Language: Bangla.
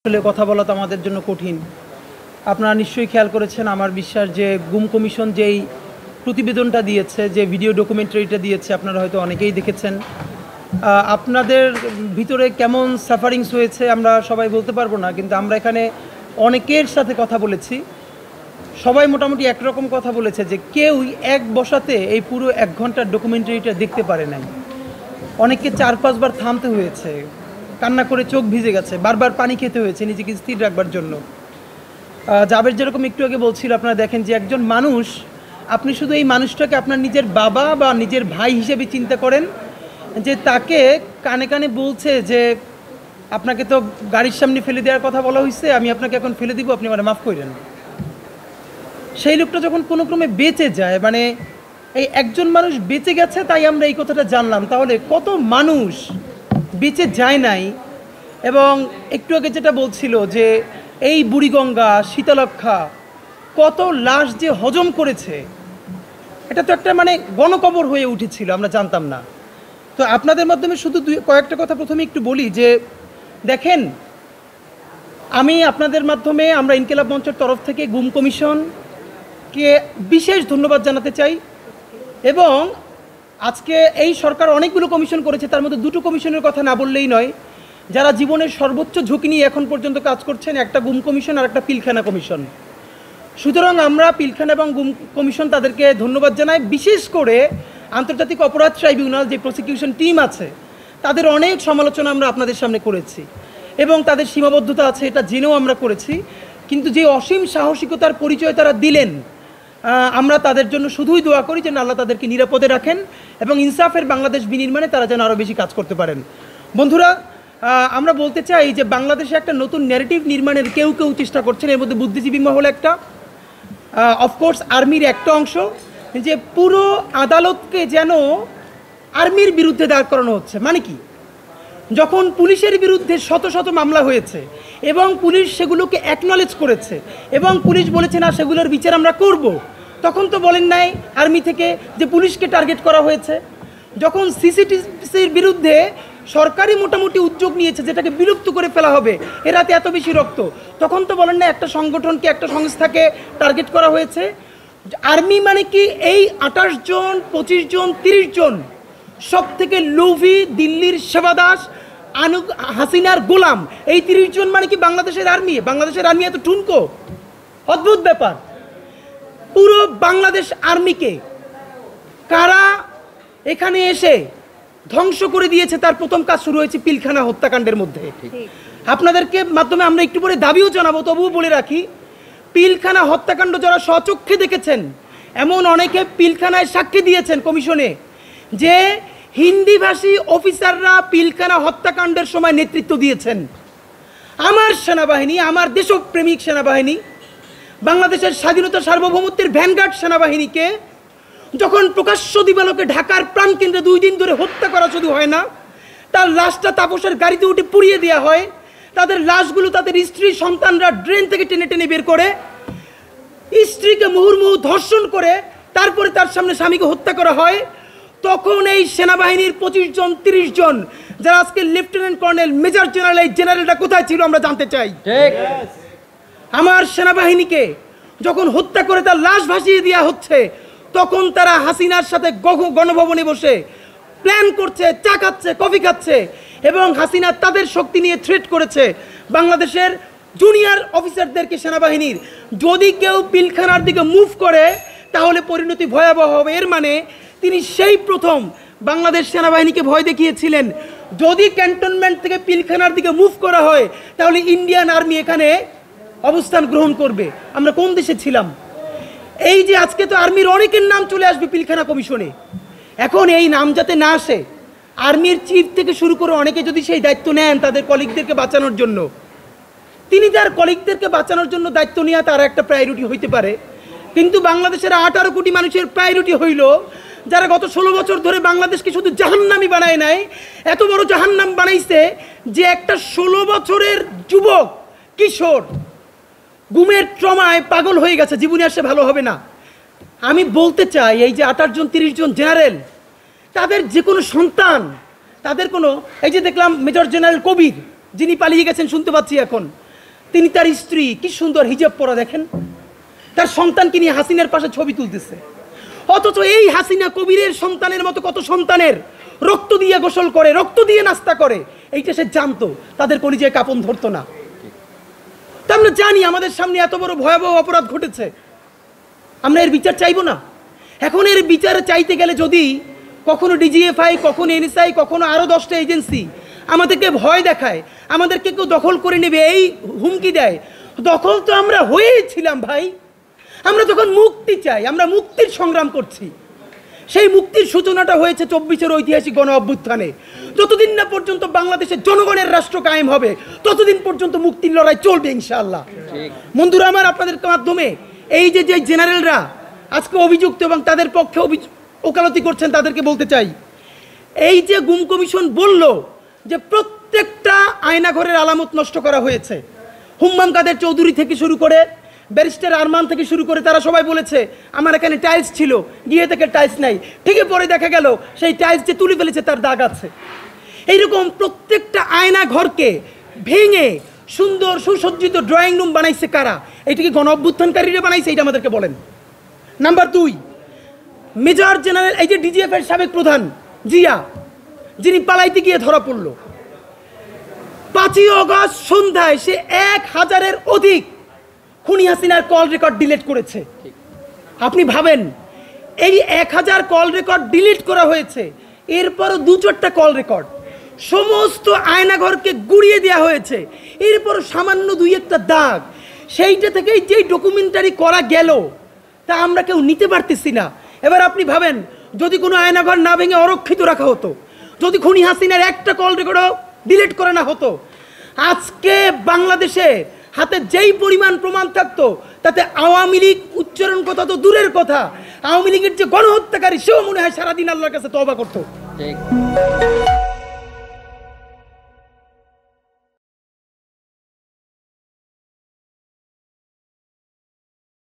আসলে কথা বলা তো আমাদের জন্য কঠিন। আপনারা নিশ্চয়ই খেয়াল করেছেন, আমার বিশ্বাস যে গুম কমিশন যেই প্রতিবেদনটা দিয়েছে, যে ভিডিও ডকুমেন্টারিটা দিয়েছে, আপনারা হয়তো অনেকেই দেখেছেন। আপনাদের ভিতরে কেমন সাফারিংস হয়েছে আমরা সবাই বলতে পারবো না, কিন্তু আমরা এখানে অনেকের সাথে কথা বলেছি। সবাই মোটামুটি একরকম কথা বলেছে যে কেউই এক বসাতে এই পুরো 1 ঘন্টার ডকুমেন্টারিটা দেখতে পারে নাই। অনেককে 4-5 বার থামতে হয়েছে, কান্না করে চোখ ভিজে গেছে, বারবার পানি খেতে হয়েছে নিজেকে স্থির রাখবার জন্য। জাবের যেরকম একটু আগে বলছিল, আপনারা দেখেন যে একজন মানুষ, আপনি শুধু এই মানুষটাকে আপনার নিজের বাবা বা নিজের ভাই হিসেবে চিন্তা করেন, যে তাকে কানে কানে বলছে যে আপনাকে তো গাড়ির সামনে ফেলে দেওয়ার কথা বলা হয়েছে, আমি আপনাকে এখন ফেলে দিব, আপনি আমার মাফ করেন। সেই লোকটা যখন কোনো ক্রমে বেঁচে যায়, মানে এই একজন মানুষ বেঁচে গেছে তাই আমরা এই কথাটা জানলাম, তাহলে কত মানুষ বেঁচে যায় নাই। এবং একটু আগে যেটা বলছিল যে এই বুড়িগঙ্গা, শীতলক্ষা কত লাশ যে হজম করেছে, এটা তো একটা মানে গণকবর হয়ে উঠেছিল, আমরা জানতাম না। তো আপনাদের মাধ্যমে শুধু কয়েকটা কথা প্রথমে একটু বলি যে দেখেন, আমি আপনাদের মাধ্যমে আমরা ইনকিলাব মঞ্চের তরফ থেকে গুম কমিশনকে বিশেষ ধন্যবাদ জানাতে চাই। এবং আজকে এই সরকার অনেকগুলো কমিশন করেছে, তার মধ্যে 2টো কমিশনের কথা না বললেই নয়, যারা জীবনের সর্বোচ্চ ঝুঁকি নিয়ে এখন পর্যন্ত কাজ করছেন, একটা গুম কমিশন আর একটা পিলখানা কমিশন। সুতরাং আমরা পিলখানা এবং গুম কমিশন তাদেরকে ধন্যবাদ জানাই। বিশেষ করে আন্তর্জাতিক অপরাধ ট্রাইব্যুনাল যে প্রসিকিউশন টিম আছে, তাদের অনেক সমালোচনা আমরা আপনাদের সামনে করেছি এবং তাদের সীমাবদ্ধতা আছে এটা জেনেও আমরা করেছি। কিন্তু যে অসীম সাহসিকতার পরিচয় তারা দিলেন, আমরা তাদের জন্য শুধুই দোয়া করি যেন আল্লাহ তাদেরকে নিরাপদে রাখেন এবং ইনসাফের বাংলাদেশ বিনির্মাণে তারা যেন আরও বেশি কাজ করতে পারেন। বন্ধুরা, আমরা বলতে চাই যে বাংলাদেশে একটা নতুন ন্যারেটিভ নির্মাণের কেউ চেষ্টা করছেন, এর মধ্যে বুদ্ধিজীবী মহল একটা, অফকোর্স আর্মির একটা অংশ, যে পুরো আদালতকে যেন আর্মির বিরুদ্ধে দাঁড় করানো হচ্ছে। মানে কি, যখন পুলিশের বিরুদ্ধে শত শত মামলা হয়েছে এবং পুলিশ সেগুলোকে অ্যাকনলেজ করেছে এবং পুলিশ বলেছে না সেগুলোর বিচার আমরা করব, তখন তো বলেন নাই আর্মি থেকে যে পুলিশকে টার্গেট করা হয়েছে। যখন সিসিটিভির বিরুদ্ধে সরকারি মোটামুটি উদ্যোগ নিয়েছে যেটাকে বিলুপ্ত করে ফেলা হবে, এরাতে এত বেশি রক্ত, তখন তো বলেন না একটা সংগঠনকে, একটা সংস্থাকে টার্গেট করা হয়েছে। আর্মি মানে কি এই 28 জন, 25 জন, 30 জন সব থেকে লোভী দিল্লির সেবাদাস, হাসিনার গোলাম, এই 30 জন মানে কি বাংলাদেশের আর্মি? বাংলাদেশের আর্মি এত ঠুনকো? অদ্ভুত ব্যাপার। পুরো বাংলাদেশ আর্মিকে কারা এখানে এসে ধ্বংস করে দিয়েছে, তার প্রথম কাজ শুরু হয়েছে পিলখানা হত্যাকাণ্ডের মধ্যে। আপনাদেরকে মাধ্যমে আমরা একটু পরে দাবিও জানাবো, তবুও বলে রাখি, পিলখানা হত্যাকাণ্ড যারা স্বচক্ষে দেখেছেন, এমন অনেকে পিলখানায় সাক্ষী দিয়েছেন কমিশনে যে হিন্দিভাষী অফিসাররা পিলখানা হত্যাকাণ্ডের সময় নেতৃত্ব দিয়েছেন। আমার সেনাবাহিনী, আমার দেশপ্রেমিক সেনাবাহিনী, বাংলাদেশের স্বাধীনতা সার্বভৌমত্বের ভ্যানগার্ড সেনাবাহিনীকে যখন প্রকাশ্য দিবালোকে ঢাকার প্রাণকেন্দ্রে 2 দিন ধরে হত্যা করা শুধু হয় না, তার লাশটা তাপসের গাড়িতে উঠে পুড়িয়ে দেওয়া হয়, তাদের লাশগুলো তাদের স্ত্রী সন্তানরা ড্রেন থেকে টেনে টেনে বের করে, স্ত্রীকে মুহুর্মুহু ধর্ষণ করে তারপরে তার সামনে স্বামীকে হত্যা করা হয়, তখন এই সেনাবাহিনীর 25 জন, 30 জন যারা আজকে লেফটেন্যান্ট কর্নেল, মেজর জেনারেল, এই জেনারেলটা কোথায় ছিল আমরা জানতে চাই। আমার সেনাবাহিনীকে যখন হত্যা করে তার লাশ ভাসিয়ে দেওয়া হচ্ছে, তখন তারা হাসিনার সাথে গণভবনে বসে প্ল্যান করছে, চা খাচ্ছে, কফি খাচ্ছে, এবং হাসিনা তাদের শক্তি নিয়ে থ্রেট করেছে বাংলাদেশের জুনিয়র অফিসারদেরকে, সেনাবাহিনীর, যদি কেউ পিলখানার দিকে মুভ করে তাহলে পরিণতি ভয়াবহ হবে। এর মানে তিনি সেই প্রথম বাংলাদেশ সেনাবাহিনীকে ভয় দেখিয়েছিলেন, যদি ক্যান্টনমেন্ট থেকে পিলখানার দিকে মুভ করা হয় তাহলে ইন্ডিয়ান আর্মি এখানে অবস্থান গ্রহণ করবে। আমরা কোন দেশে ছিলাম? এই যে আজকে তো আর্মির অনেকের নাম চলে আসবে পিলখানা কমিশনে। এখন এই নাম যাতে না আসে, আর্মির চিফ থেকে শুরু করে অনেকে যদি সেই দায়িত্ব নেন তাদের কলিগদেরকে বাঁচানোর জন্য, তিনি তার কলিগদেরকে বাঁচানোর জন্য দায়িত্ব নেওয়া তার একটা প্রায়োরিটি হইতে পারে। কিন্তু বাংলাদেশের 18 কোটি মানুষের প্রায়োরিটি হইল যারা গত 16 বছর ধরে বাংলাদেশকে শুধু জাহান্নামি বানায় নাই, এত বড় জাহান্নাম বানাইছে যে একটা 16 বছরের যুবক কিশোর গুমের ট্রমায় পাগল হয়ে গেছে, জীবনে আসে ভালো হবে না। আমি বলতে চাই, এই যে 28 জন, 30 জন জেনারেল, তাদের যে কোনো সন্তান, তাদের কোনো, এই যে দেখলাম মেজর জেনারেল কবির যিনি পালিয়ে গেছেন শুনতে পাচ্ছি এখন, তিনি তার স্ত্রী কি সুন্দর হিজাব পরা, দেখেন তার সন্তানকে নিয়ে হাসিনার পাশে ছবি তুলতেছে। অথচ এই হাসিনা কবিরের সন্তানের মতো কত সন্তানের রক্ত দিয়ে গোসল করে, রক্ত দিয়ে নাস্তা করে, এইটা সে জানতো, তাদের কলিজায় কাঁপন ধরতো না। তা আমরা জানি আমাদের সামনে এত বড় ভয়াবহ অপরাধ ঘটেছে, আমরা এর বিচার চাইবো না? এখন এর বিচার চাইতে গেলে যদি কখনো ডিজিএফআই, কখনো এনএসআই, কখনো আরো 10টা এজেন্সি আমাদেরকে ভয় দেখায়, আমাদেরকে কেউ দখল করে নেবে এই হুমকি দেয়, দখল তো আমরা হয়েই ছিলাম ভাই। আমরা যখন মুক্তি চাই, আমরা মুক্তির সংগ্রাম করছি, সেই মুক্তির সূচনাটা হয়েছে 24-এর ঐতিহাসিক গণ অভ্যুত্থানে। যতদিন না পর্যন্ত বাংলাদেশের জনগণের রাষ্ট্র কায়েম হবে, ততদিন পর্যন্ত মুক্তির লড়াই চলবে ইনশাআল্লাহ। বন্ধুরা আমার, আপনাদের মাধ্যমে এই যে জেনারেলরা আজকে অভিযুক্ত এবং তাদের পক্ষে ওকালতি করছেন, তাদেরকে বলতে চাই, এই যে গুম কমিশন বলল যে প্রত্যেকটা আয়নাঘরের আলামত নষ্ট করা হয়েছে, হুম্মাম কাদের চৌধুরী থেকে শুরু করে ব্যারিস্টার আরমান থেকে শুরু করে তারা সবাই বলেছে আমার এখানে টাইলস ছিল, গিয়ে থেকে টাইলস নাই, ঠিকই পরে দেখা গেল সেই টাইলস যে তুলে ফেলেছে তার দাগ আছে। এইরকম প্রত্যেকটা আয়না ঘরকে ভেঙে সুন্দর সুসজ্জিত ড্রয়িং রুম বানাইছে কারা? এইটা কি গণ অভ্যুত্থানকারীরা বানাইছে? এইটা আমাদেরকে বলেন। নাম্বার 2, মেজর জেনারেল, এই যে ডিজিএফ এর সাবেক প্রধান জিয়া, যিনি পালাইতে গিয়ে ধরা পড়ল, 5ই অগস্ট সন্ধ্যায় সে 1000-এর অধিক খুনি হাসিনার কল রেকর্ড ডিলিট করেছে। আপনি ভাবেন, এই 1000 কল রেকর্ড ডিলিট করা হয়েছে, এরপরও 2-4টা কল রেকর্ড সমস্ত আয়নাঘরকে গুড়িয়ে দেওয়া হয়েছে, এরপর সামান্য 2-1টা দাগ, সেইটা থেকেই যেই ডকুমেন্টারি করা গেল তা আমরা কেউ নিতে পারতেছি না। এবার আপনি ভাবেন, যদি কোনো আয়নাঘর না ভেঙে অরক্ষিত রাখা হতো, যদি খুনি হাসিনার একটা কল রেকর্ডও ডিলিট করে না হতো, আজকে বাংলাদেশে হাতে যেই পরিমাণ প্রমাণ থাকতো তাতে আওয়ামী লীগ উচ্চারণ কথা তো দূরের কথা, আওয়ামী লীগের যে গণহত্যাকারী সেও মনে হয় সারাদিন আল্লাহর কাছে তওবা করতো।